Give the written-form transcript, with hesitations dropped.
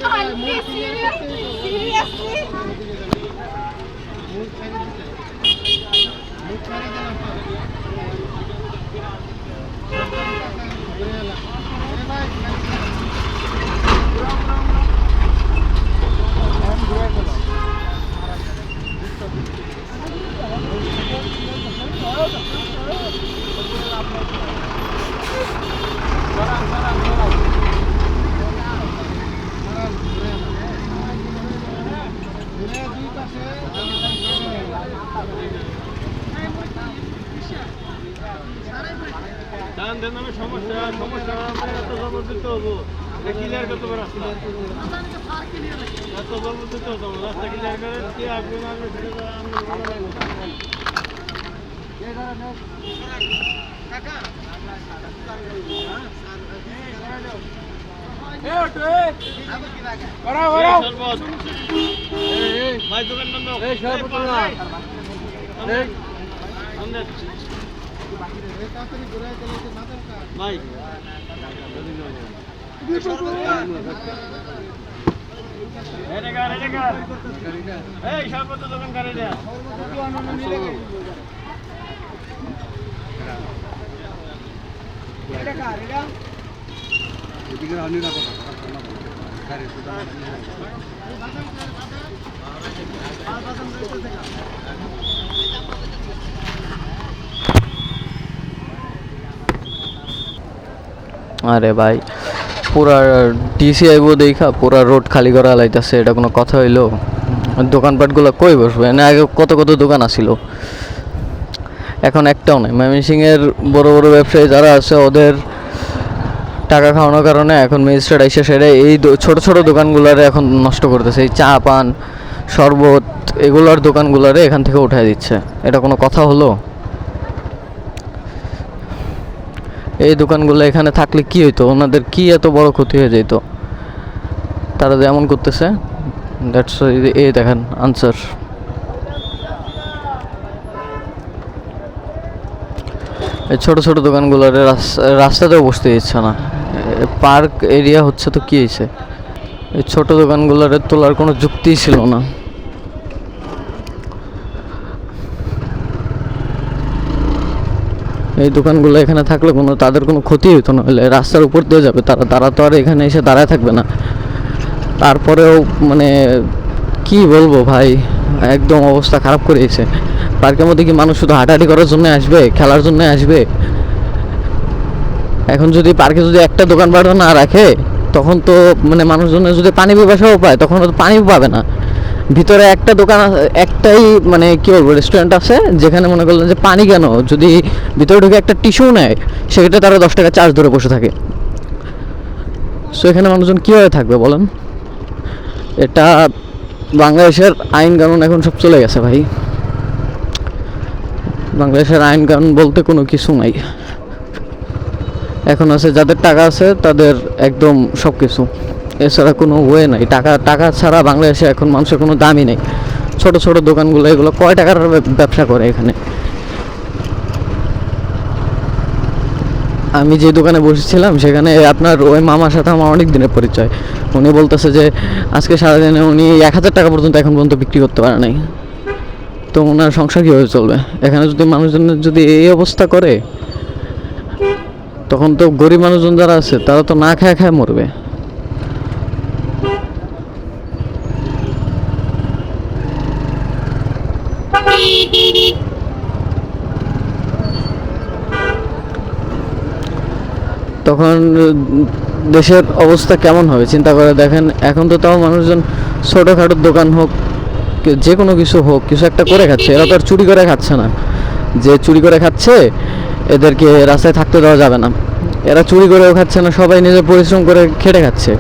Auntie, seriously? সমস্যা এত জবর দিতে হবো ক্লিয়ার করতে পারো এত জবর দিতে হতো রাস্তা ক্লিয়ার করে কে আসবে না আসবে ভাই দোকান বন্ধ ভাই এই সর্বত দোকান করে দেয়া আরে ভাই পুরা ডিসি আইব দেখা পুরা রোড খালি করা লাইতেছে, এটা কোনো কথা হইলো? দোকানপাটগুলো কই বসবে না? আগে কত কত দোকান আছিল, এখন একটাও নাই। ময়মনসিংহের বড় বড় ব্যবসায়ী যারা আছে ওদের টাকা খাওয়ানোর কারণে এখন ম্যাজিস্ট্রেট আইসা সেটা এই ছোট ছোট দোকানগুলারে এখন নষ্ট করতেছে। এই চা পান শরবত এগুলার দোকানগুলারে এখান থেকে উঠাই দিচ্ছে, এটা কোনো কথা হলো? এই দোকানগুলো এখানে থাকলে কি হইতো? ওনাদের কি এত বড় ক্ষতি হয়ে যেত? তারা যে এমন করতেছে, দ্যাটস এই দেখেন আনসার। এই ছোট ছোট দোকানগুলোর রাস্তাতেও বসতে দিচ্ছে না। পার্ক এরিয়া হচ্ছে তো কি হয়েছে? এই ছোট দোকানগুলোর তোলার কোনো যুক্তিই ছিল না। এই দোকানগুলো এখানে থাকলে তাদের কোনো ক্ষতি হতো না, হলে রাস্তার উপর দিয়ে যাবে তারা তো আর এখানে এসে দাঁড়ায় থাকবে না। তারপরেও মানে কি বলবো ভাই, একদম অবস্থা খারাপ করে দিয়েছে। পার্কের মধ্যে কি মানুষ শুধু হাঁটাহাঁটি করার জন্য আসবে, খেলার জন্য আসবে? এখন যদি পার্কে যদি একটা দোকান পাট না রাখে তখন তো মানে মানুষজনের যদি পানি পিপাসাও পায় তখন তো পানি পাবে না। ভিতরে একটা দোকান একটাই মানে কি বলবো রেস্টুরেন্ট আছে যেখানে মনে করলেন যে পানি কেন, যদি ভিতরে ঢুকে একটা টিস্যু নেয় সেক্ষেত্রে তারা 10 টাকা চার্জ ধরে বসে থাকে। সো এখানে মানুষজন কীভাবে থাকবে বলেন? এটা বাংলাদেশের আইন কানুন এখন সব চলে গেছে ভাই। বাংলাদেশের আইন কানুন বলতে কোনো কিছু নাই। এখন আছে যাদের টাকা আছে তাদের একদম সব কিছু, এছাড়া কোনো ওয়ে নাই। টাকা ছাড়া বাংলাদেশে এখন মানুষের কোনো দামই নেই। ছোট ছোট দোকানগুলো এগুলো কয় টাকার ব্যবসা করে এখানে? আমি যে দোকানে বসেছিলাম সেখানে আপনার ওই মামার সাথে আমার অনেক দিনের পরিচয়। উনি বলতেছে যে আজকে সারাদিনে উনি 1000 টাকা পর্যন্ত এখন পর্যন্ত বিক্রি করতে পারে নাই। তো ওনার সংসার কীভাবে চলবে? এখানে যদি মানুষজনের যদি এই অবস্থা করে তখন তো গরিব মানুষজন যারা আছে তারা তো না খায় খায় মরবে। তখন দেশের অবস্থা কেমন হবে চিন্তা করে দেখেন। এখন তো তাও মানুষজন ছোটোখাটো দোকান হোক যে কোনো কিছু হোক কিছু একটা করে খাচ্ছে। এরা তো আর চুরি করে খাচ্ছে না। যে চুরি করে খাচ্ছে এদেরকে রাস্তায় থাকতে দেওয়া যাবে না। এরা চুরি করেও খাচ্ছে না, সবাই নিজে পরিশ্রম করে খেটে খাচ্ছে।